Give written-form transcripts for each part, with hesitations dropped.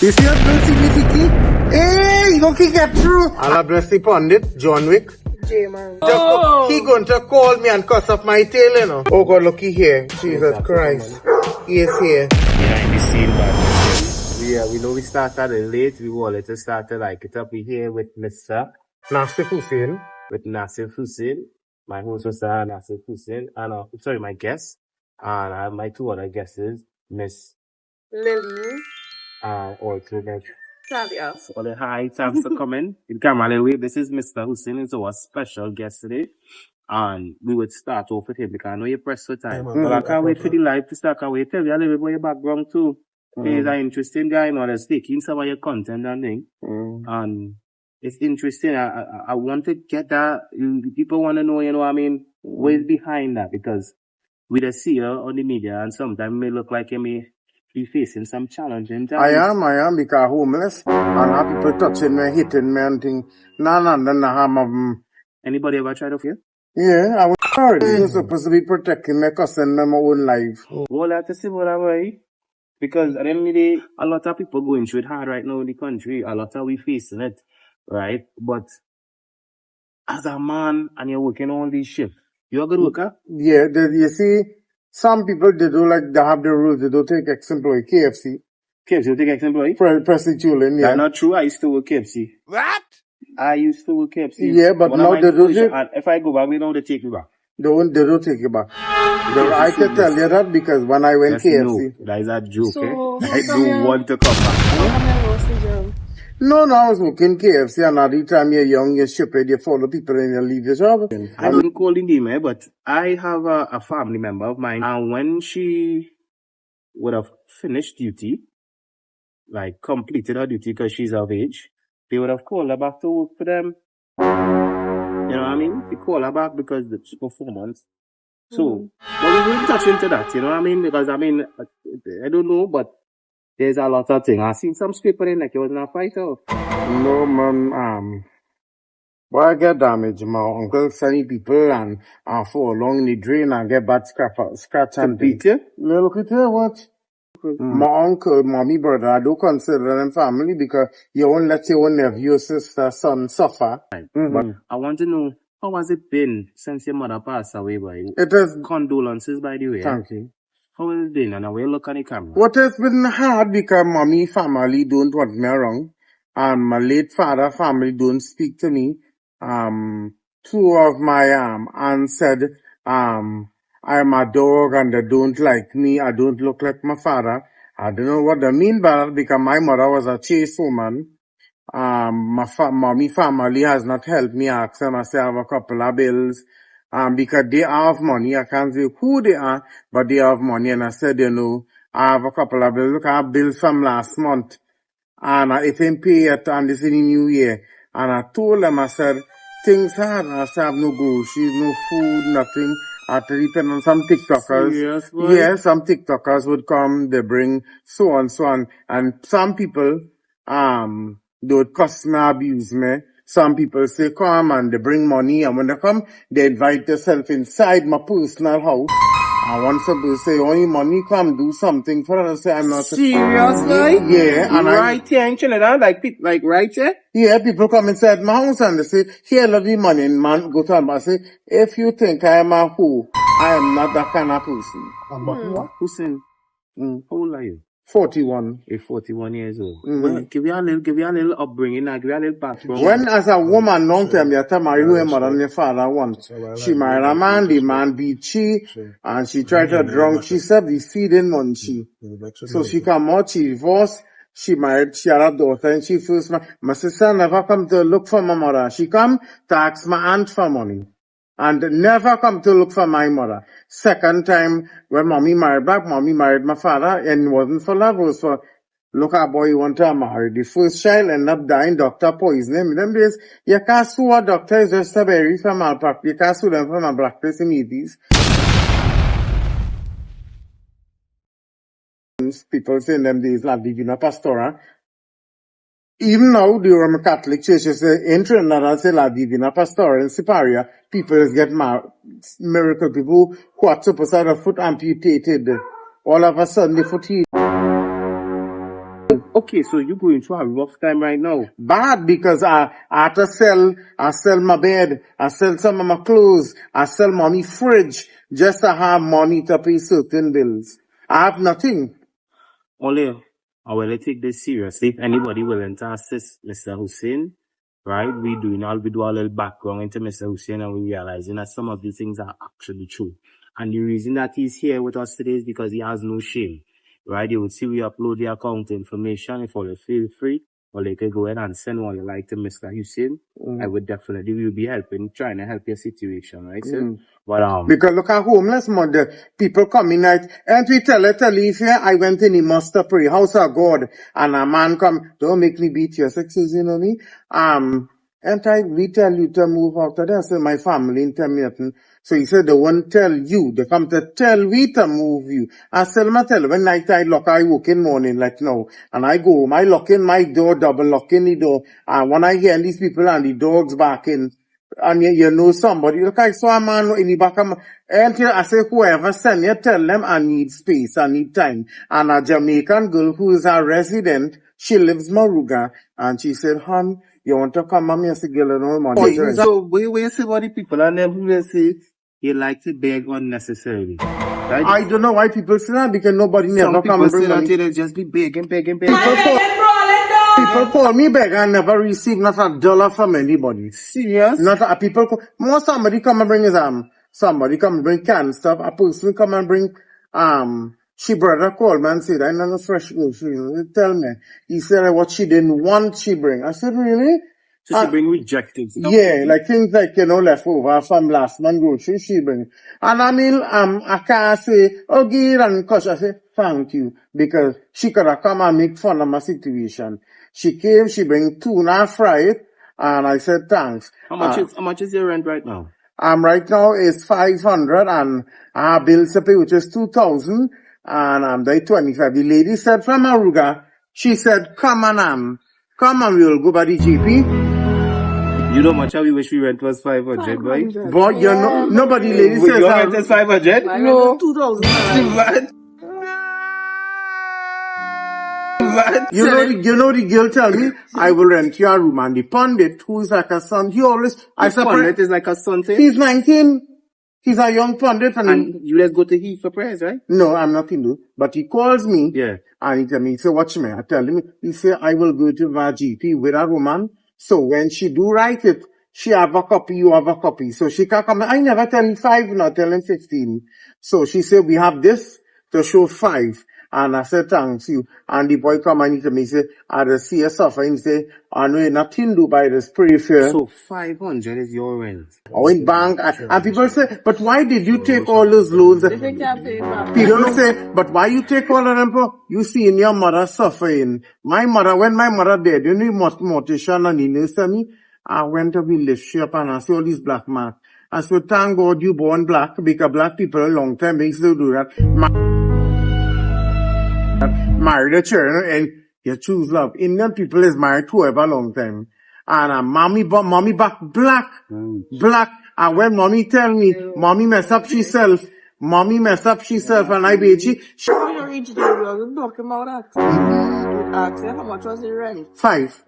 You see that blue CBTT? Hey, you gonna get through. Allah bless the pundit, John Wick. J-man. He going to call me and cuss up my tail, you know. Oh God, looky here. Jesus Christ. He is here. Behind the scene, but yeah, we know we started late. We wanted to start like it up. We here with Mr. NASIF Hussein. with NASIF Hussein. My host Mr. NASIF Hussein, and sorry, my guest, and I have my two other guests, Miss Lily. also Miss Talia. Well, hi, thanks for coming. In camera way, this is Mr. Hussein, is our special guest today. And we would start off with him because I know you're pressed for time. But I can't wait for the live to start. I can't wait. Tell you a little bit about your background too. He's an interesting guy, you know, that's taking some of your content and thing. And it's interesting. I want to get that. People want to know, you know what I mean, what's behind that, because we just see you on the media and sometimes it may look like you may be facing some challenging times. I am because homeless. And have people touching me, hitting me and things. Anybody ever tried to fear? Yeah, I was sorry. You're supposed to be protecting me, costing me my own life. Well, I have to say what I way. Because at the end of the day, a lot of people going through it hard right now in the country. A lot of we facing it, right? But as a man and you're working all these shifts, you're a good worker? Yeah, you see, some people, they do like, they have the rules, they don't take ex-employee, KFC. KFC, you take ex-employee? Presley Chulin, yeah. That's not true. I used to work KFC. What? I used to work KFC. Yeah, but now they don't take, and if I go back, we know they take me back. they don't take it back. I can tell you that because when I went KFC. No, that is a joke, So, eh? I don't want to come back. No, I was working KFC and at the time you're young, you're stupid, you follow people and you leave the job. I wouldn't call the name, but I have a family member of mine, and when she would have finished duty, like completed her duty because she's of age, they would have called her back to work for them. You know what I mean? They call her back because the performance. So, but we won't touch into that, you know what I mean? Because I mean, I don't know, but there's a lot of things. I've seen some scraper in like you was in a fight out. No, man, but I get damaged. My uncle sending people and fall along the drain and get bad scratch and beat you? No, look at here, what? My uncle, mommy, brother, I don't consider them family because you won't let your own nephew, sister, son suffer. But I want to know, how has it been since your mother passed away, boy? It is, Condolences, by the way. thank you. How has it been? And I will look on the camera. What has been hard because mommy family don't want me around. And my late father family don't speak to me. Two of my aunts said, I'm a dog and they don't like me. I don't look like my father. I don't know what they mean by that because my mother was a chase woman. My mommy family has not helped me. I ask them, I say I have a couple of bills. Because they have money. I can't say who they are, but they have money. And I said, you know, I have a couple of bills. Look, I have bills from last month. And if they pay it, and this is the new year. And I told them, I said, things hard. I said, I have no groceries, no food, nothing. I had to depend on some TikTokers. Serious, boy? Yeah, some TikTokers would come, they bring so on, so on. And some people, they would cuss me, abuse me. Some people say, come and they bring money. And when they come, they invite themselves inside my personal house. And one people say, only money, come do something for us. I say, I'm not. Seriously? Yeah, and right here in Trinidad, like right here? yeah, people come inside my house and they say, here, love the money. And man, go to them. I say, if you think I am a who, I am not that kind of person. Hussein, how old are you? 41. You're 41 years old. Well, give you a little upbringing now, give you a little background. When as a woman, long time, you have to marry who your mother and your father want. She married a man, the man beat she, and she tried to drunk. She said the feeding on she. So she come out, she divorced, she married, she had a daughter, and she first married. My sister never come to look for my mother. She come to ask my aunt for money. And never come to look for my mother. Second time, when mommy married back, mommy married my father, and it wasn't for love, it was for, look at boy, you want to marry. The first child ended up dying, doctor poisoned him. In them days, you can't sue a doctor, it's just a berry from malpractice. You can't sue them for malpractice in 80s. People say in them days, La Divina Pastora. Even now, the Roman Catholic Church is in Trinidad and say La Divina Pastora in Siparia, people get miracle people who are supposed to have a foot amputated. All of a sudden, the foot healed. Okay, so you're going through a rough time right now. Bad, because I had to sell my bed, I sell some of my clothes, I sell mommy fridge just to have money to pay certain bills. I have nothing. Only, I will take this seriously. If anybody willing to assist Mr. Hussein, right? We do a little background into Mr. Hussein, and we realizing that some of these things are actually true. And the reason that he's here with us today is because he has no shame, right? You would see we upload the account information. If you feel free, or they can go ahead and send what you like to Mr. Hussein. I would definitely will be trying to help your situation, right, sir? But Because look at homeless mother, people come in night, and we tell her to leave here. I went in the muster pray, house of God, and a man come, don't make me beat your sexes, you know me. We tell you to move out of there. I said, my family in 10 minutes. So he said, they won't tell you. They come to tell we to move you. I said, when night I lock, I woke in morning like now. And I go home, I lock in my door, double lock in the door. And when I hear these people and the dogs barking, and you know somebody, look, I saw a man in the back of my, and I say, whoever send you, tell them I need space, I need time. And a Jamaican girl who is a resident, she lives Maruga, and she said, hon, you want to come, mommy? I said, girl, no money. so we see what the people and them who say you like to beg unnecessarily. Right? I don't know why people say that, because nobody never come and bring money. They just be begging. People call me beg and never receive not $1 from anybody. Serious? Not a people more somebody come and bring his somebody come and bring canned stuff. A person come and bring she brother called me and said, I know fresh groceries. Tell me. He said what she didn't want she bring. I said, really? So she bring rejected stuff? Yeah, like things like, leftover from last month grocery she bring. And I mean, I can't say, oh, give and cuss. I say, thank you. Because she could have come and make fun of my situation. She came, she bring tuna, fry it, and I said, thanks. How much is your rent right now? Right now is 500 and I have bills to pay, which is 2,000, and they 25. The lady said from Aruga, she said, come and we'll go by the GP. You know much how we wish we rent was 500, boy. But you know, nobody lady says your rent is 500? No. 2,000. You know the girl tell me, I will rent your room, and the pundit, who is like a son, he always, pundit is like a son thing? He's 19. He's a young pundit and you let's go to he for prayers, right? No, I'm not Hindu. But he calls me. Yeah. And he tell me, he say, watch me. I tell him, he say, I will go to my GP with a woman. So when she do write it, she have a copy, you have a copy. So she can come. I never tell him 5, not tell him 15. So she said, we have this to show 5. And I said, thanks you. And the boy come and he tell me, he say, I just see a suffering. He say, I know you're not Hindu by this pray fair. So 500 is your rent. Oh, in bank. And people say, but why did you take all those loans? They can't pay back. People say, but why you take all of them? You see in your mother suffering. My mother, when my mother died, you know, mortician and the nurse tell me, I went to be lift she up and I see all these black marks. I said, thank God you born black, because black people a long time, they still do that. Married a children and you choose love. Indian people is married to ever long time. And mommy back black. Black. And when mommy tell me, mommy mess up herself, and I bet she. When you reach there, you talk about that. Ask her how much was the rent? 5.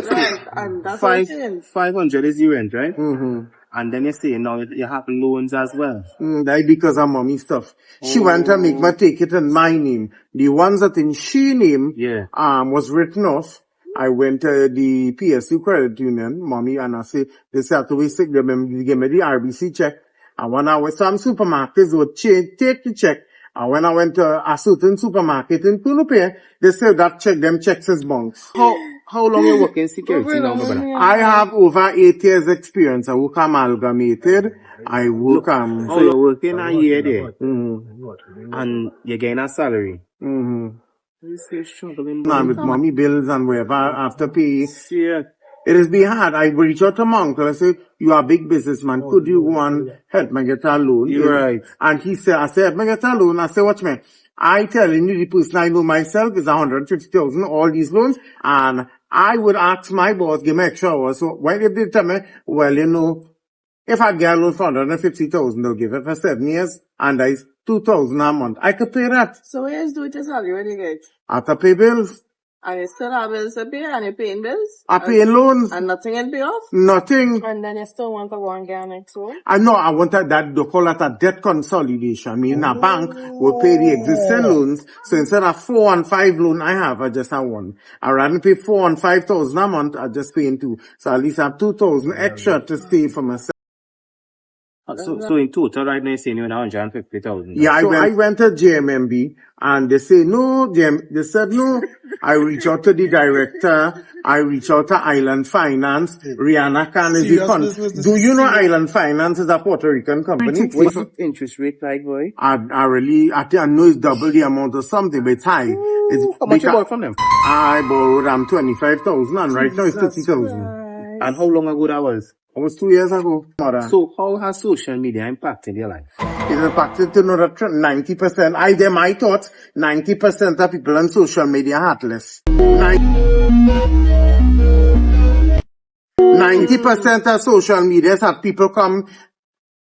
Right, and that's what I'm saying. 500 is the rent, right? Mm-hmm. And then you say now you have loans as well. That because of mommy stuff. She went to make me take it in my name. The ones that in she name, was written off. I went to the PSU credit union, mommy, and I say, they say I have to wait 6 days, give me the RBC check. And when I went to some supermarkets, they would take the check. And when I went to a certain supermarket in Punupé, they said that them checks is bunks. How long you work in security now, brother? I have over 8 years experience. I work amalgamated. I work so you're working a year there. And you gain a salary. You say struggling. With mommy bills and whatever after pay. Yeah. It is be hard. I reach out to my uncle. I say, you are a big businessman. Could you go and help me get a loan? You're right. And he said, help me get a loan. I say, watch me. I telling you, the person I know myself is 150,000, all these loans. And I would ask my boss, give me extra hours. So when if they tell me, well, you know, if I get a loan for 150,000, they'll give it for 7 years. And that's 2,000 a month. I could pay that. So where's do it yourself? You already get? I have to pay bills. And you still have bills to pay and you're paying bills? I pay loans. And nothing in pay off? Nothing. And then you still want to go and get an next one? I know I wanted that, they call that a debt consolidation. I mean, a bank will pay the existing loans. So instead of 4 and 5 loan I have, I just have one. I rather pay 4 and 5,000 a month, I just pay in 2. So at least I have 2,000 extra to stay for myself. So in total right now you're saying you're 150,000. Yeah, I went to JMMB and they say no, they said no. I reach out to the director, I reach out to Island Finance, Rihanna Khan is the do you know Island Finance is a Puerto Rican company? What's the interest rate like, boy? I know it's double the amount or something, but it's high. How much you bought from them? I borrowed 25,000 and right now it's 30,000. And how long ago that was? It was 2 years ago. So how has social media impacted your life? It impacted to know that 90%. I thought 90% of people on social media are heartless. 90% of social media have people come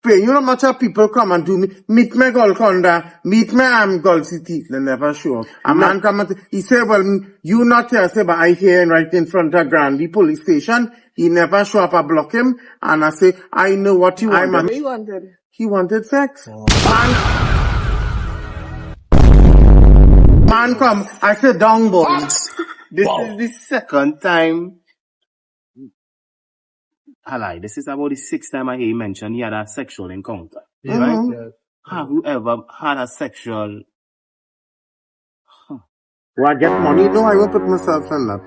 pay. You know how much of people come and do meet me Golconda, meet me Gold City. They never show up. A man come and he said, well, you not here, I say, but I hear right in front of Granby police station. He never show up, I block him, and I say, I know what you want. What he wanted? He wanted sex. Man come, I say, down boy. This is the second time. This is about the 6th time I hear you mention he had a sexual encounter. Right? Yeah. Have you ever had a sexual... Do I get money? No, I won't put myself in that.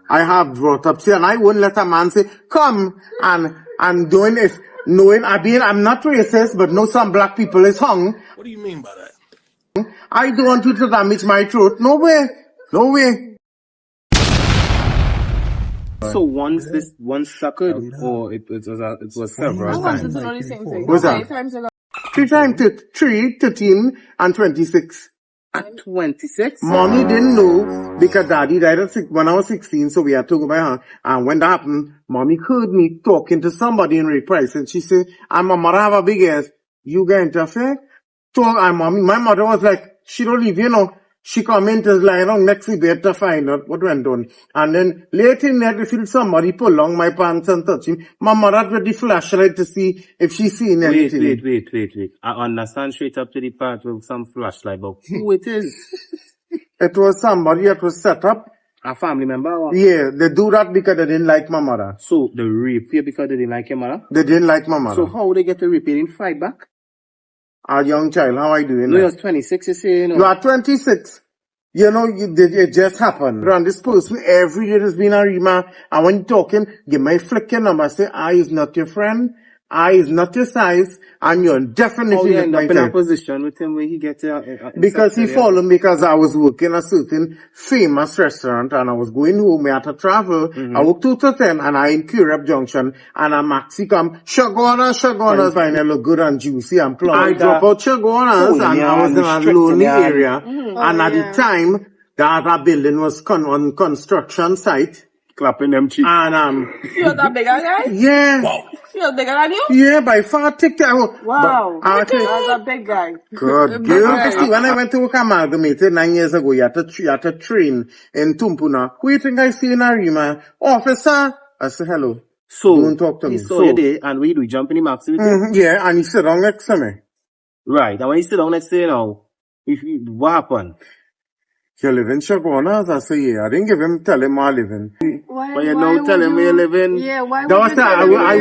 I have brought up, and I wouldn't let a man say, come, and doing it, knowing, I'm not racist, but know some black people is hung. What do you mean by that? I don't want you to damage my throat. No way. No way. So once occurred, or it was several I wanted times? to know the same thing. What's How that? many times you got? 3 times, 3, 13, and 26. At 26? Mommy didn't know because daddy died when I was 16, so we had to go by her. And when that happened, mommy heard me talking to somebody in Ray Price, and she said, "I'm a mother have a big ass. You get interfere?" And mommy, my mother was like, she don't leave, you know. She come in to lie down next to the bed to find out what went on. And then late in night, we feel somebody pull along my pants and touch him. My mother had the flashlight to see if she seen anything. Wait. I understand straight up to the part with some flashlight, but who it is? It was somebody that was set up. A family member? Or? Yeah, they do that because they didn't like my mother. So they rape you because they didn't like your mother? They didn't like my mother. So how they get to rape you? They didn't fight back? A young child, how I doing? No, you're 26, you say, you know. You are 26. You know, it just happened. And this person, every day there's been a rema. And when you're talking, give my flicking number. Say, I is not your friend. I is not your size. And you're definitely not my type. In a type. position with him where he gets Because he followed me because I was working a certain famous restaurant and I was going home. I had to travel. I worked 2 to 10 and I in Curab Junction and a maxi come, Shagonas, find it look good and juicy and plump. I drop out Shagonas and I was in a lonely area. And at the time, that building was on construction site. Clapping them cheeks. And, You're that bigger guy? yeah. Wow. You're bigger than you? Yeah, by far, take that. Wow. But, That's a big guy. Good girl. See, when I went to work Amalgamated 9 years ago, you had to train in Tumpuna. Who you think I see in Arima? Officer? I said, hello. So, don't talk to me. He saw you there, and we do jump in the maxi with him? Yeah, and he sit down next to me. Right, and when he sit down next to you now, what happened? You live in Shagonas? I say, yeah. I didn't tell him I live in. But you now tell him where you live in? Yeah, why That would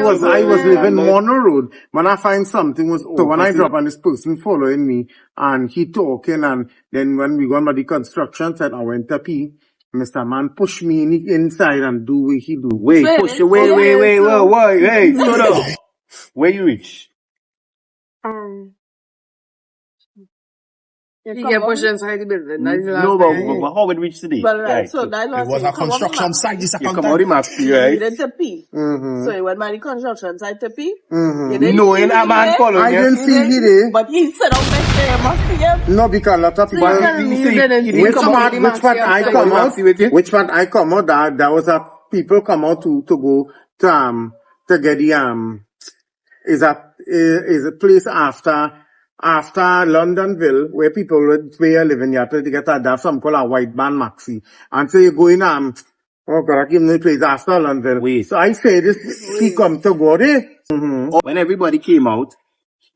was you I was living Mono Road. When I find something was so when I drop and this person following me and he talking and then when we go by the construction site, I went to pee. Mr. Man push me inside and do what he do. Wait, push you, wait, hey, slow down. Where you reach? You get pushed inside the building. No, but how would reach the day? Well, right, so that It was a construction site. This You come out the maxi, right? You did to pee. So you went by the construction site to pee. No, in a man following I you. didn't see he there. But he said, "Oh, next day you must see him." No, because a lot of people. Which part I come out, that was a people come out to go to get the is a place after after Londonville, where people would where living, you have to get have some called a white band maxi. And so you go in, oh God, I give me the place after Londonville. Wait. So I say this, he come to go there. When everybody came out,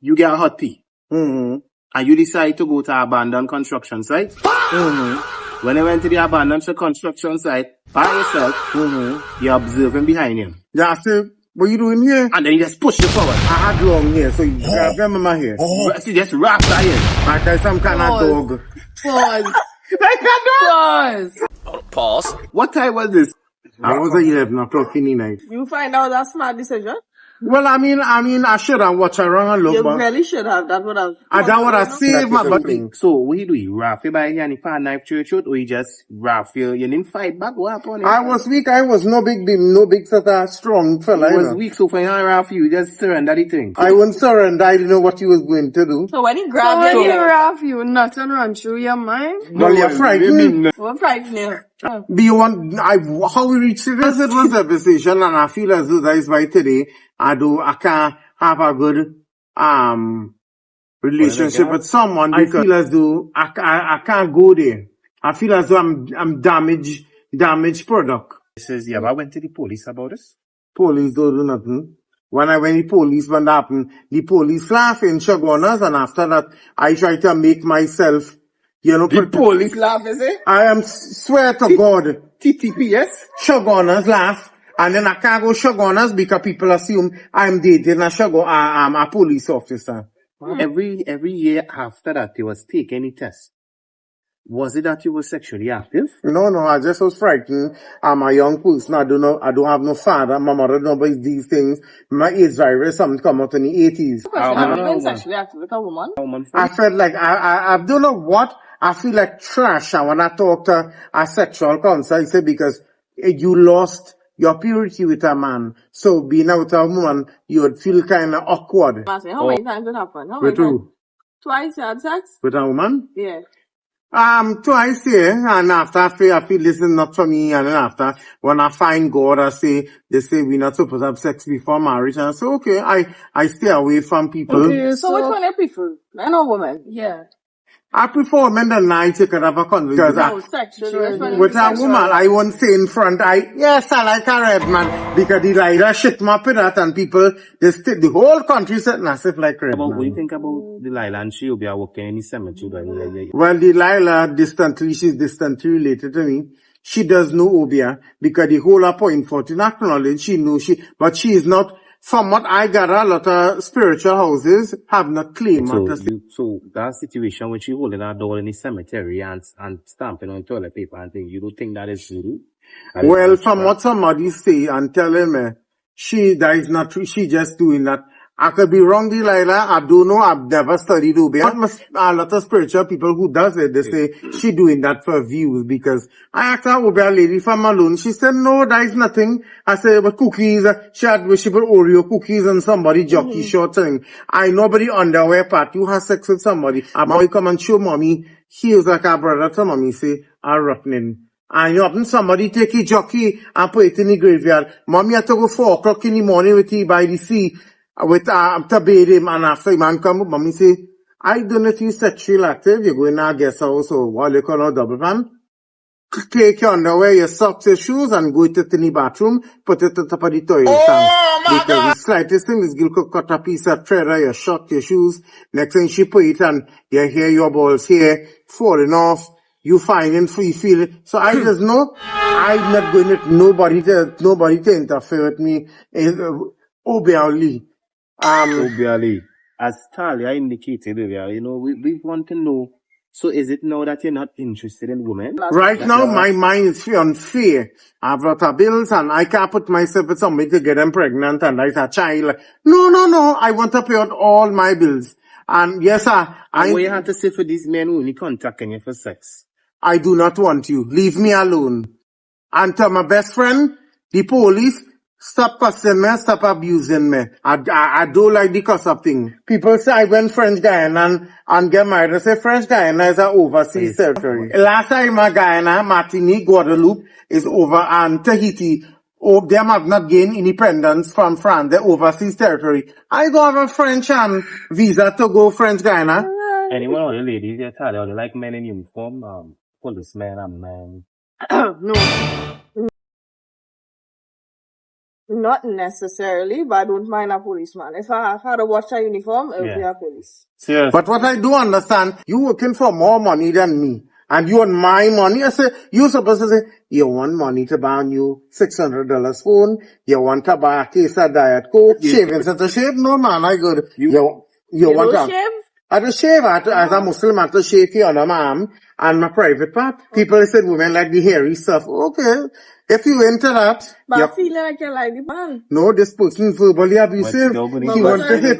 you get a hot tea. Mm-hmm. And you decide to go to abandoned construction site. Mm-hmm. When I went to the abandoned construction site, by yourself, you're observing behind you. Yeah, I say, what you doing here? And then you just push you forward. I had long hair, so you grab them in my hair. You just wrap that in. Like I some kind of dog. Pause. Like a dog. Pause. Pause. What time was this? I was at 11 o'clock in the night. You find out that's smart decision? Well, I mean, I should have watched around and look, You but really should have. That would have. that would have saved my butt. So, what you do? You wrap you by here and you find knife church out, or you just wrap you didn't fight back? What happened? I was weak. I was no big sort of strong fella. You was weak, so for you wrap you just surrender the thing. I wouldn't surrender. I didn't know what he was going to do. So when he So grabbed when you, you rough, you nothing run through your mind? Well, you're frightened. what frightened you? Do you want, how we reached this? It was a decision, and I feel as though that is why today, I can't have a good, relationship with someone because I feel as though I can't go there. I feel as though I'm damaged product. This is, I went to the police about this. Police don't do nothing. When I went to the police, when that happened, the police laughing, shagonas, and after that, I try to make myself, The police laugh, is it? I am swear to God. TTPS? Shagonas laugh, and then I can't go shagonas because people assume I'm dating a police officer. Every year after that, they was taking any test. Was it that you were sexually active? No, I just was frightened. I'm a young person. I don't have no father. My mother knows these things. My age virus, something come out in the 80s. Have you been sexually active with a woman? I felt like, I don't know what, I feel like trash. And when I talk to a sexual counselor, I say because you lost your purity with a man. So being out with a woman, you would feel kind of awkward. How many times it happened? How many With times? who? Twice you had sex? With a woman? Yeah. Twice, yeah, and after I feel this is not for me, and then after, when I find God, they say we're not supposed to have sex before marriage, and I say, okay, I stay away from people. Okay, So which one you prefer? Man or woman? Yeah. I prefer men than night you could have a conversation. No, sexually. Which one you With a prefer? woman, I won't say in front, yes, I like a red man, because the Delilah shit me up with that, and people, the whole country said NASIF like red What do you man. think about Delilah and she will be working in the cemetery? Well, Delilah, she's distantly related to me. She does know Obia, because the whole point for to acknowledge, she knows but she is not, from what I gather, a lot of spiritual houses have not claimed. So that situation when she holding her door in the cemetery and stamping on toilet paper and things, you don't think that is true? Well, from what somebody say and telling me, that is not true. She just doing that. I could be wrong, Delilah. I don't know. I've never studied Obia. A lot of spiritual people who does it, they say she doing that for views because I asked her Obia lady from Malone. She said, no, that is nothing. I said, but cookies, she put Oreo cookies and somebody jockey short thing. I nobody underwear part. You have sex with somebody. A boy come and show mommy. He was like a brother to mommy say, I'm rotten. And you happen somebody take a jockey and put it in the graveyard. Mommy had to go 4 o'clock in the morning with he by the sea. With to bathe him, and after the man come up, mommy say, I don't know if you sexually active, you go in our guest house or what you call a double pan. Take your underwear, your socks, your shoes, and go to the bathroom, put it at the top of the toilet tank. Because the slightest thing is you could cut a piece of thread or your sock, your shoes. Next thing she put it and you hear your balls here falling off. You finding free feeling. So I just know I'm not going to nobody to interfere with me. Obviously. Obviously, as Talia indicated earlier, we want to know, so is it now that you're not interested in women? Right now, my mind is unfair. I've got a bills and I can't put myself with somebody to get them pregnant and there's a child. No. I want to pay out all my bills. And yes, sir. What you have to say for these men who only contacting you for sex? I do not want you. Leave me alone. And to my best friend, the police, stop cussing me, stop abusing me. I don't like the cuss up thing. People say I went French Guyana and get married. I say French Guyana is an overseas territory. Last time I Guyana, Martinique, Guadeloupe is over and Tahiti them have not gained independence from France, the overseas territory. I go have a French visa to go French Guyana. Anyone or the ladies, they tell you, they like men in uniform, policemen and men. No. Not necessarily, but I don't mind a policeman. If I had to watch a uniform, it would be a police. Serious. But what I do understand, you working for more money than me. And you want my money. I say, you supposed to say, you want money to buy you $600 phone. You want to buy a case of Diet Coke. Shaving set to shave? No man, I good. You want to shave? I do shave as a Muslim, I have to shave here on my arm and my private part. People said women like the hairy stuff. Okay. If you into that. But I feel like you like the man. No, this person verbally abusive. He want to hit.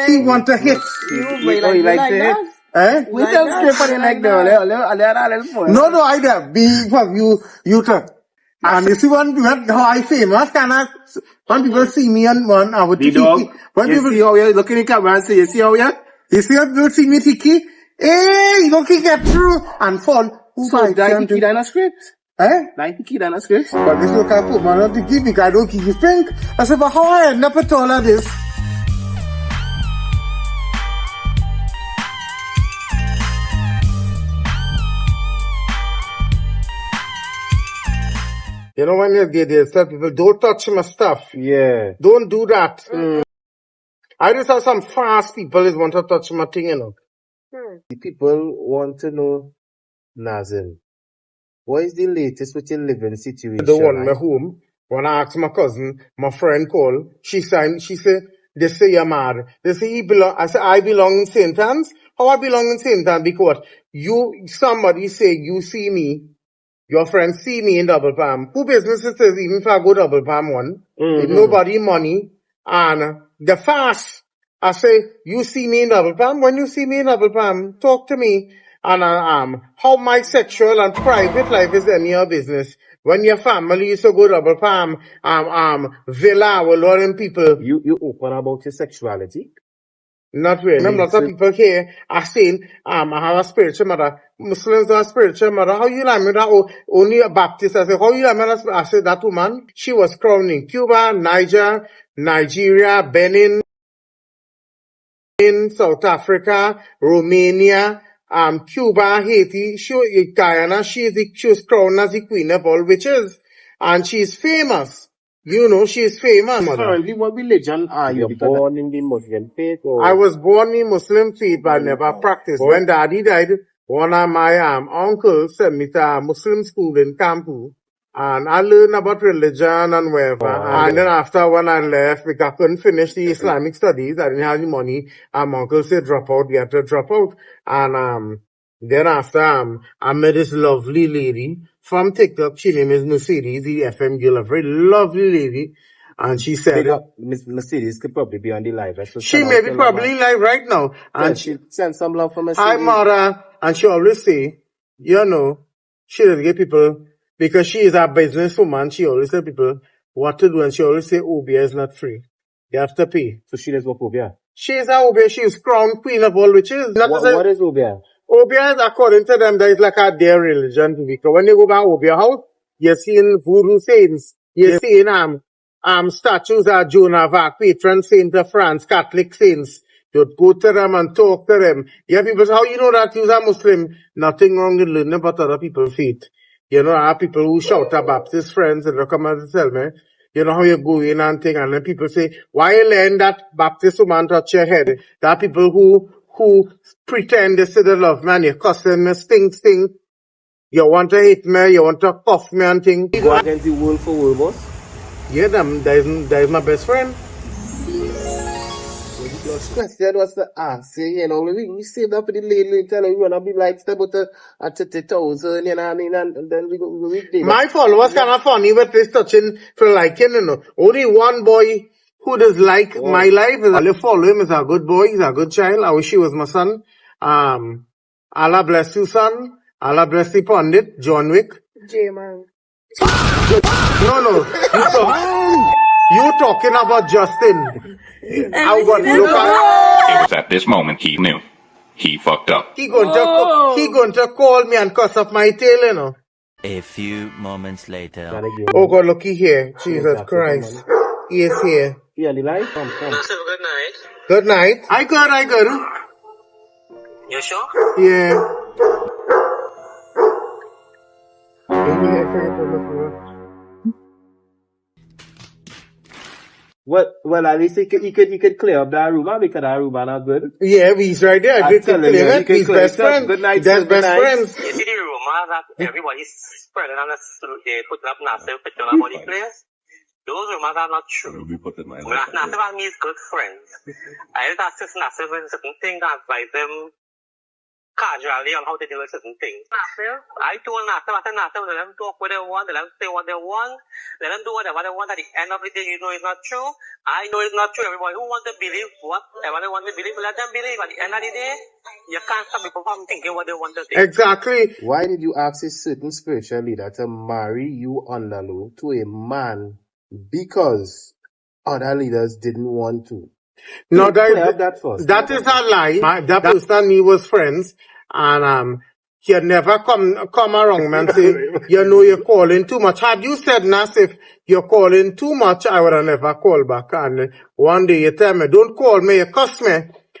He want to hit. You like that? Eh? We tell straight for the neck though. No, I there. Be for you to. And you see how I famous, when people see me and one, I would the dog. When you see how you're looking in the camera and say, you see how you see how people see me tiki? Hey, you don't kick it through and fall. So, that kid in a script? Eh? That kid in a script? But this look I put man on tiki because I don't kick you pink. I said, but how I end up with all of this? You know when they tell people, don't touch my stuff. Yeah. Don't do that. I just have some fast people that want to touch my thing, you know. The people want to know, Nazim, what is the latest with your living situation? The one my home, when I asked my cousin, my friend called, she said, they say you're mad. They say I say, I belong in St. Anne's. How I belong in St. Anne's? Because somebody say, you see me, your friends see me in Double Palm. Who business it is, even if I go Double Palm one, with nobody money, and the fast, I say, you see me in Double Palm. When you see me in Double Palm, talk to me. And how my sexual and private life is any of your business. When your family used to go Double Palm, villa with a lot of people. You open about your sexuality? Not really. A lot of people here are saying, I have a spiritual mother. Muslims have a spiritual mother. How you like me that? Only a Baptist. I say, how you like me that? I said, that woman, she was crowned in Cuba, Niger, Nigeria, Benin, in South Africa, Romania, Cuba, Haiti, Guyana. She was crowned as the queen of all witches. And she's famous. You know, she's famous. Currently, what religion are you? Born in the Muslim faith? Or? I was born in Muslim faith, but I never practiced. When Daddy died, one of my uncles sent me to a Muslim school in Kampu. And I learned about religion and whatever. And then after when I left, because I couldn't finish the Islamic studies, I didn't have any money. My uncle said, drop out, you have to drop out. And then after, I met this lovely lady from TikTok. She name is Mercedes, the FM girl, a very lovely lady. And she said, Miss Mercedes could probably be on the live. She may be probably live right now. And she send some love for Mercedes. Hi, Mara. And she always say, you know, she doesn't get people, because she is a businesswoman, she always tell people what to do, and she always say Obia is not free. You have to pay. So she does work Obia? She is a Obia. She is crowned queen of all witches. What is Obia? Obia is, according to them, that is like a their religion. Because when you go by Obia house, you're seeing voodoo saints. You're seeing statues of Joan of Arc, patron saint of France, Catholic saints. You'd go to them and talk to them. Yeah, people say, how you know that you're a Muslim? Nothing wrong with learning about other people's faith. You know, I have people who shout at Baptist friends and they come and tell me, you know how you go in and thing, and then people say, why you letting that Baptist woman touch your head? There are people who pretend they say they love me and you cussing me, sting. You want to hit me, you want to cuff me and thing. You go against the world for world, boss? Yeah, that is my best friend. Question was to ask, you know, we saved up for the lady, tell her you want to be like, step out at 30,000, you know what I mean, and then we go. My followers kind of funny with this touching for liking, you know. Only one boy who does like my life. I'll follow him. He's a good boy. He's a good child. I wish he was my son. Allah bless you, son. Allah bless the Pandit, John Wick. J-man. No. You talking about Justin. How got look at? It was at this moment he knew. He fucked up. He going to call me and cuss up my tail, you know. A few moments later. Oh God, look, he here. Jesus Christ. He is here. Yeah, the light? Come. Good night. Good night. I good. You sure? Yeah. Well, at least he could clear up that room, because that room are not good. Yeah, he's right there. I can claim it. He's best friend. Good night, That's sir. best Good night. friends. You see the rumor that everybody's spreading on the street, they putting up NASIF picture about the place? Those rumors are not true. NASIF and me is good friends. I just asked NASIF in certain things and advise them casually on how to deal with certain things. NASIF, I told NASIF, let them talk what they want, let them say what they want, let them do whatever they want. At the end of the day, you know it's not true. I know it's not true. Everybody who wants to believe whatever they want to believe, let them believe. At the end of the day, you can't stop people from thinking what they want to think. Exactly. Why did you ask a certain spiritual leader to marry you on the low to a man because other leaders didn't want to? No, that first. that is a lie. That person and me was friends, and he had never come around me and say, you know, you're calling too much. Had you said, NASIF, you're calling too much, I would have never called back. And one day you tell me, don't call me, you cuss me,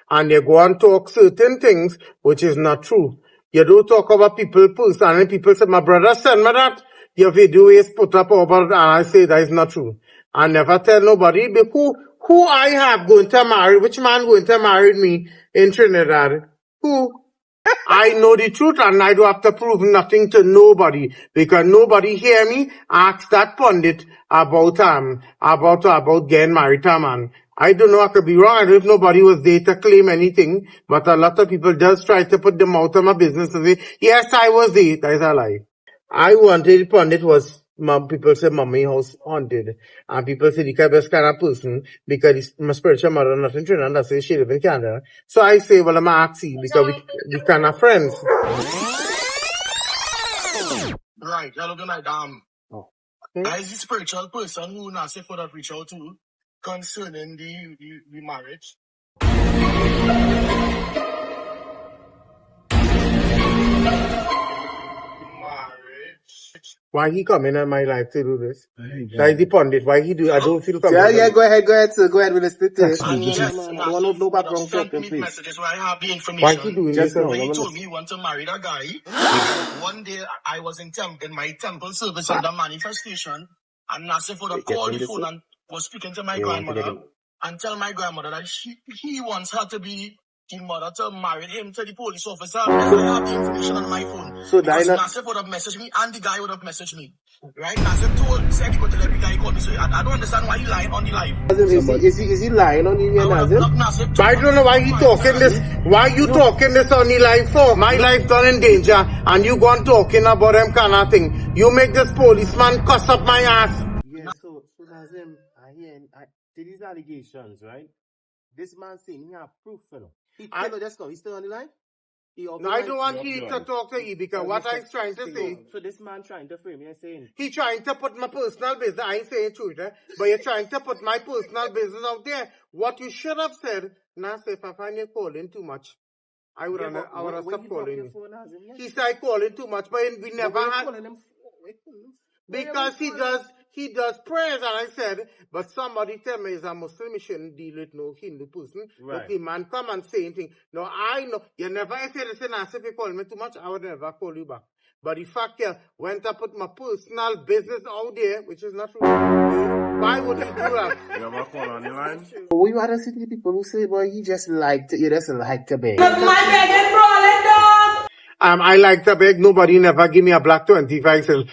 and you go and talk certain things, which is not true. You don't talk about people personally, and people say, my brother send me that. Your video is put up over, and I say that is not true. I never tell nobody, but who I have going to marry, which man going to marry me in Trinidad? Who? I know the truth and I don't have to prove nothing to nobody because nobody hear me ask that pundit about getting married to a man. I don't know, I could be wrong. I don't know if nobody was there to claim anything, but a lot of people just try to put them out of my business and say, yes, I was there. That is a lie. I wanted the pundit was, people say mommy house haunted. And people say the best kind of person because my spiritual mother not in Trinidad, that's why she live in Canada. So I say, well, I'm asking because we kind of friends. Right, you're looking like Okay. I is the spiritual person who NASIF would have reached out to concerning the marriage. Why he come in my life to do this? That is the pundit. Why he do? I don't feel comfortable. Yeah, go ahead, sir. Go ahead with the split. Yes, No background check, sent me please. messages where I have the information. Why he doing this now? When he told me he want to marry that guy. One day I was in my temple service under manifestation, and NASIF would have called the phone and was speaking to my grandmother and tell my grandmother that he wants her to be the mother to marry him to the police officer. I have the information on my phone. So because NASIF would have messaged me and the guy would have messaged me. Right? NASIF said he would tell every guy he called me. So I don't understand why he lied on the live. Is he lying on you, NASIF? But I don't know why he talking this. Why you talking this on the life for? My life done in danger, and you gone talking about them kind of thing. You make this policeman cuss up my ass. Yeah. So Nazim, I hear these allegations, right? This man saying he have proof, fellow. He's still on the line? No, I don't want you to talk to you because what I'm trying to say. So this man trying to frame you saying. He trying to put my personal business. I ain't saying truth, but you're trying to put my personal business out there. What you should have said, NASIF, if I find you calling too much, I would have stopped calling you. He said calling too much, but we never had. Because he does prayers, and I said, but somebody tell me he's a Muslim, he shouldn't deal with no Hindu person. Right. Okay, man, come and say anything. No, I know, you never, if you listen, if you call me too much, I would never call you back. But the fact you went to put my personal business out there, which is not true. Why would you do that? You ever call on the line? What you other city people who say, boy, he just like to beg. I like to beg, nobody never give me a black 25 cents.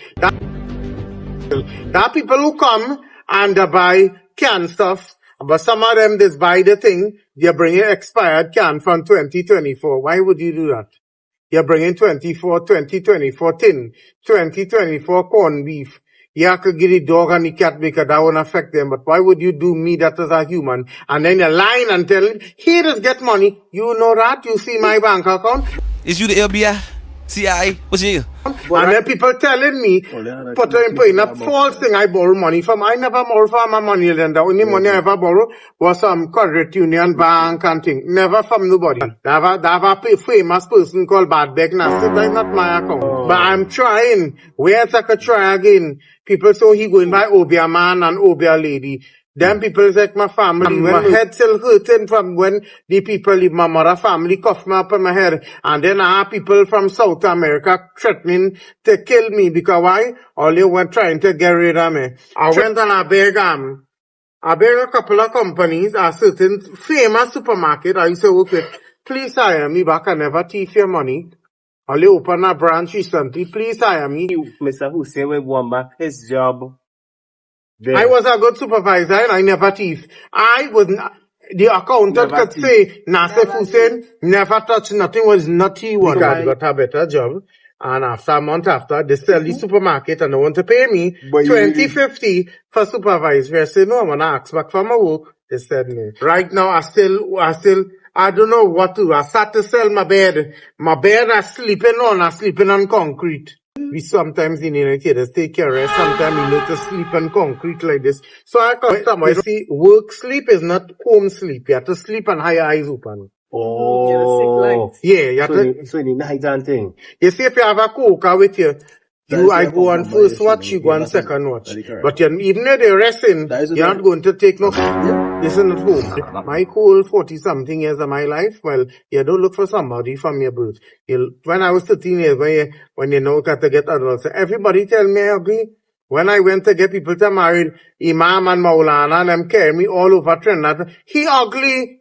There are people who come and buy canned stuff, but some of them just buy the thing, they're bringing expired can from 2024. Why would you do that? You're bringing 2024 tin, 2024 corned beef. You could get the dog and the cat because that won't affect them, but why would you do me that as a human? And then you're lying and telling, here is get money. You know that? You see my bank account? Is you the FBI? CIA? What's you? And then people telling me, putting up false thing I borrow money from. I never borrow from a money lender. Only money I ever borrow was some credit union, bank and thing. Never from nobody. They have a famous person called Bad Bag NASIF. That's not my account. But I'm trying. Where's I could try again? People say he going by Obia man and Obia lady. Them people like my family. My head still hurting from when the people leave my mother family cuff me up in my head. And then I have people from South America threatening to kill me because why? All they were trying to get rid of me. I went and I beg a couple of companies, a certain famous supermarket. I used to work with. Please hire me back. I never thief your money. Only open a branch recently. Please hire me. Mr. Hussein will want back his job. There. I was a good supervisor and I never thief. The accountant could say, NASIF Hussein never touched nothing, was naughty one. Because I got a better job. And after a month after, they sell the supermarket and they want to pay me $20.50 for supervisor. I said, no, I'm going to ask back for my work. They said no. Right now, I don't know what to do. I start to sell my bed. My bed I sleeping on concrete. We sometimes in the United States take care of it. Sometimes we need to sleep on concrete like this. So I customer, see, work sleep is not home sleep. You have to sleep and have your eyes open. Oh. Yeah, you have to. So in the night and thing. You see, if you have a coca with you, I go on first watch, you go on second watch. But even if they're resting, you're not going to take no. Listen at home. My whole 40-something years of my life, well, you don't look for somebody from your birth. When I was 13 years, when you know got to get adults, everybody tell me I ugly. When I went to get people to marry, Imam and Maulana, and them carry me all over Trinidad, he ugly,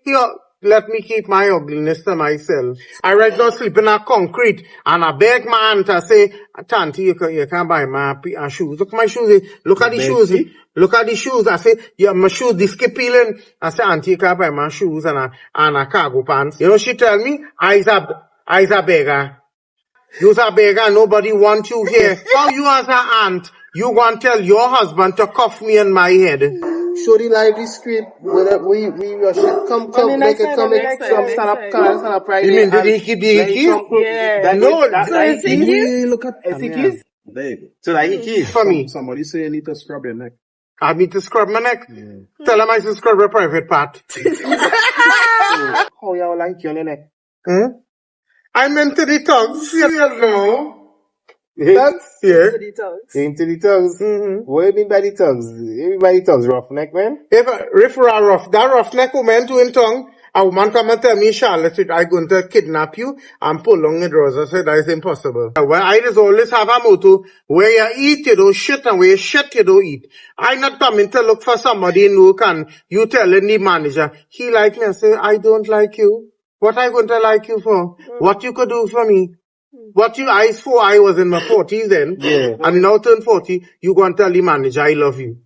let me keep my ugliness to myself. I right now sleep in a concrete, and I beg my aunt to say, Tanti, you can't buy my shoes. Look at my shoes. Look at the shoes. Look at the shoes. I say, yeah, my shoes, the skip peeling. I say, Auntie, you can't buy my shoes and a cargo pants. You know, she tell me, I's a beggar. You's a beggar, nobody wants you here. How you as an aunt, you want to tell your husband to cuff me in my head? Show the lively script. We rush it. Come, make it come. Stand up right You mean the hickeys? Yeah. No, look at hickeys? So like hickeys? For me. Somebody say you need to scrub your neck. I need to scrub my neck? Yeah. Tell him I should scrub a private part. How y'all like your neck? I'm into the tongues, you know. Tongues? Yeah. Into the tongues? What do you mean by the tongues? Everybody tongues rough neck, man? If rough, that rough neck woman doing tongue, a woman come and tell me, Charlotte, I'm going to kidnap you and pull on the drawers. I said, that is impossible. Well, I just always have a motto, where you eat, you don't shit, and where you shit, you don't eat. I'm not coming to look for somebody in work and you telling the manager, he like me. I say, I don't like you. What I going to like you for? What you could do for me? What you eyes for? I was in my 40s then. Yeah. And now turn 40, you go and tell the manager, I love you.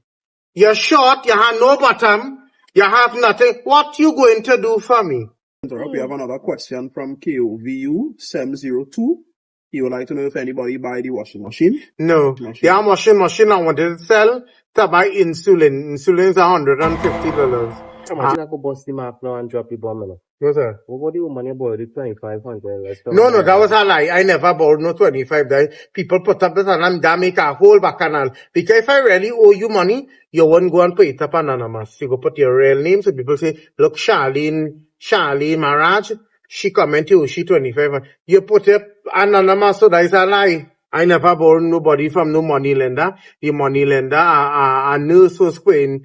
You're short, you have no bottom, you have nothing. What you going to do for me? We have another question from KOVU 702. He would like to know if anybody buy the washing machine. No. Yeah, washing machine I wanted to sell to buy insulin. Insulin is $150. Come on, I go bust him up now and drop the bomb now. What's that? What do you money borrow the 2,500? No, that was a lie. I never borrowed no 25. People put up the and that make a whole bacchanal. Because if I really owe you money, you won't go and put it up anonymous. You go put your real name. So people say, look, Charlene Maraj, she comment you, she 25. You put it anonymous, so that is a lie. I never borrowed nobody from no money lender. The money lender, a nurse was putting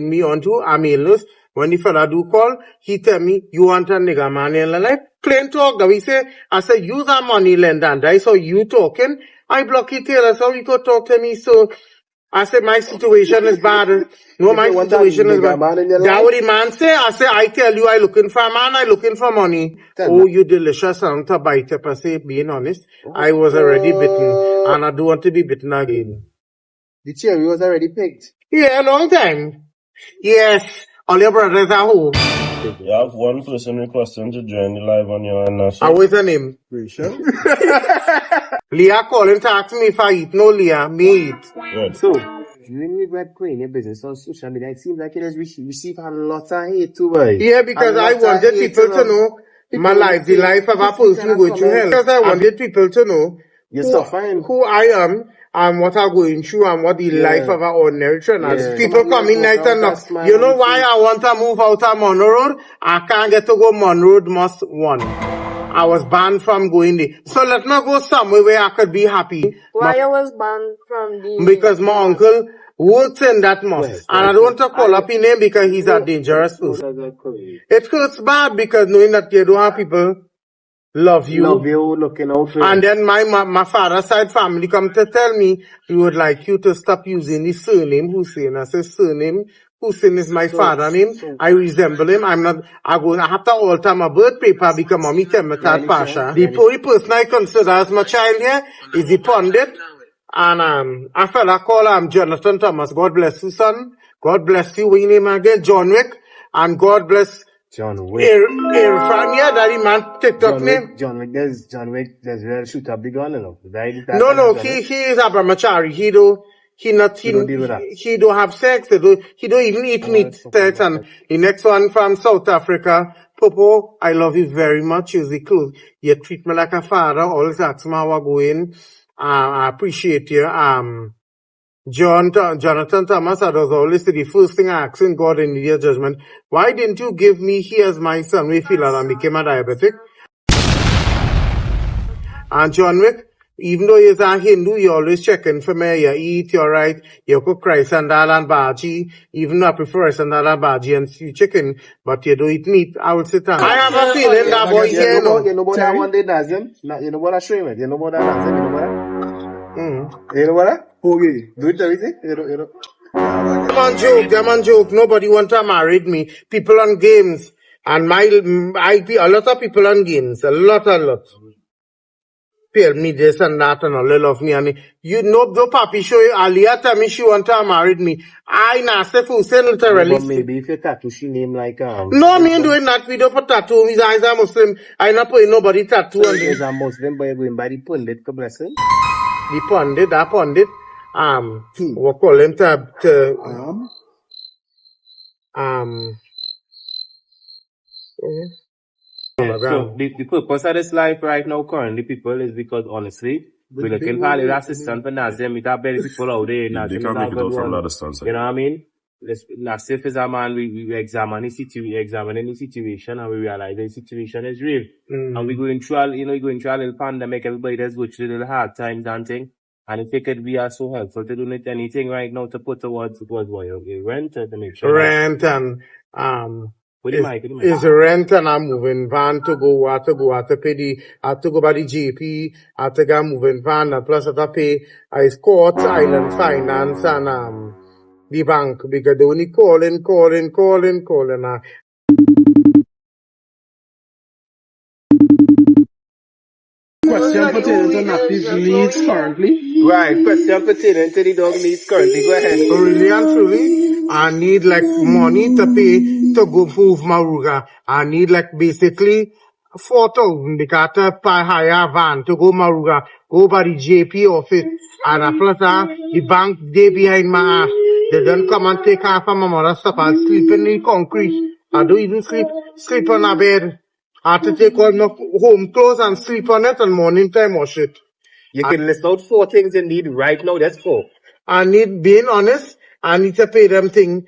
me onto a mail nurse. When the fella do call, he tell me, you want a nigga man in the life? Plain talk that we say, I say, use a money lender and I saw you talking. I block it here, so you could talk to me. So I said, my situation is bad. No, my situation is bad. That what the man say? I say, I tell you, I looking for a man, I looking for money. Oh, you delicious sound to bite up. I say, being honest, I was already bitten and I don't want to be bitten again. The cherry was already picked? Yeah, a long time. Yes. All your brothers are home. You have one person requesting to join the live on your NASIF. What's her name? Rachel. Leah calling to ask me if I eat. No, Leah, me eat. Good. So, you regret putting your business on social media. It seems like it has received a lot of hate too, right? Yeah, because I wanted people to know my life, the life of a person going through hell. Because I wanted people to know who I am and what I'm going through and what the life of an ordinary trainer. People come in night and knock. You know why I want to move out of Monroe Road? I can't get to go Monroe Road must one. I was banned from going there. So let me go somewhere where I could be happy. Why you was banned from the... Because my uncle works in that mosque. And I don't want to call up his name because he's a dangerous person. It hurts bad because knowing that you don't have people love you, looking out for you. and then my father's side family come to tell me we would like you to stop using the surname Hussein. I say surname Hussein is my father name. I resemble him. I have to alter my birth paper because mommy tell me that Pasha. The only person I consider as my child here is the pundit. And a fella called Jonathan Thomas. God bless you, son. God bless you. What your name again? John Wick. And God bless John Wick. Irfan, yeah, that man TikTok name. John Wick, there's real shoot up big gun, you know. No, he is a brahmachari. He don't have sex. He don't even eat meat. Sex. And the next one from South Africa, Popo, I love you very much. You're close. You treat me like a father. Always ask me how I going. I appreciate you. Jonathan Thomas, I was always the first thing I asked in God in your judgment. Why didn't you give me he as my son? We feel that I became a diabetic. And John Wick, even though you're a Hindu, you always checking for me. You eat, you're right. You cook rice and dal and bhaji. Even though I prefer rice and dal and bhaji and chicken, but you don't eat meat. I will sit down. I have a feeling that boy here, you know about that one day, Nazim? You know what I show you, you know about that, Nazim? You know about that? You know what that? Okay. Do it, everything? You know. Them on joke. Nobody want to marry me. People on games. And a lot of people on games. A lot. Tell me this and that and all they love me. And you know, the papi show you Aliyah tell me she want to marry me. I NASIF Hussein literally. But maybe if you tattoo she name like no, me ain't doing that video for tattoo. Me is a Muslim. I not putting nobody tattoo on me. Is a Muslim, but you're going by the pundit, God bless him. The pundit, that pundit. We call him So the purpose of this life right now currently, people, is because honestly, we're looking for a assistant for NASIF. We got better people out there. They can't make it out from another stance. You know what I mean? NASIF is a man, we examine the situation and we realize the situation is real. And we're going through a little pandemic, everybody that's going through a little hard times and thing. And if we are so helpful to do anything right now to put towards what rent to make sure. Rent and is rent and I'm moving van to go, I have to go by the GP, I have to go moving van and plus I have to pay Court Island Finance and the bank because they only calling. Question pertaining to NASIF needs currently. Right, question pertaining to the dog needs currently. Go ahead. Really and truly, I need like money to pay to go move Maruga. I need like basically 4,000 because I hire a van to go Maruga, go by the JP office, and plus the bank they behind my ass. They don't come and take half of my mother's stuff and sleep in the concrete. I don't even sleep on a bed. I have to take all my home clothes and sleep on it and morning time wash it. You can list out 4 things you need right now, that's 4. I need, being honest, I need to pay them thing.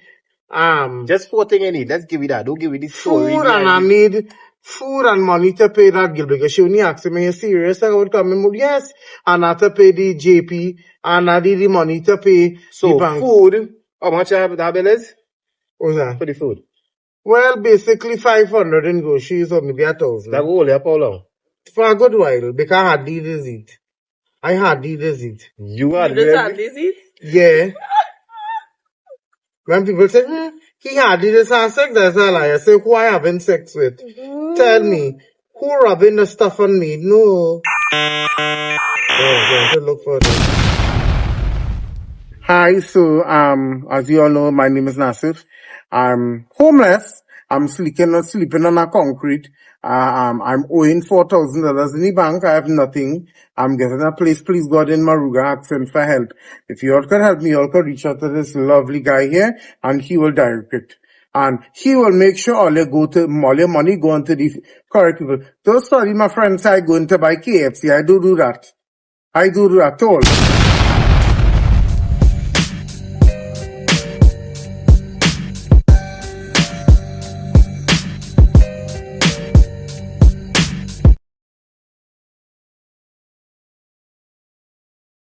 Just 4 things you need. Let's give you that. Don't give you this story. Food and I need food and money to pay that bill because she only asked me, are you serious? I would come in, yes. And I have to pay the JP and I need the money to pay the bank. Food, how much that bill is? What's that? For the food. Well, basically 500 in groceries or maybe 1,000. That will hold you up how long? For a good while because I had the disease. I had the disease. You had the disease? Yeah. When people say, he had this and sex, that's a lie. I say, who I having sex with? Tell me, who rubbing the stuff on me? No. Oh, look for this. Hi, so, as you all know, my name is NASIF. I'm homeless. I'm sleeping on a concrete. I'm owing $4,000 in the bank. I have nothing. I'm getting a place, please God, in Maruga, asking for help. If you all could help me, you all could reach out to this lovely guy here, and he will direct it. And he will make sure all your money go into the correct people. Don't study my friends, I going to buy KFC. I do that. I do that all.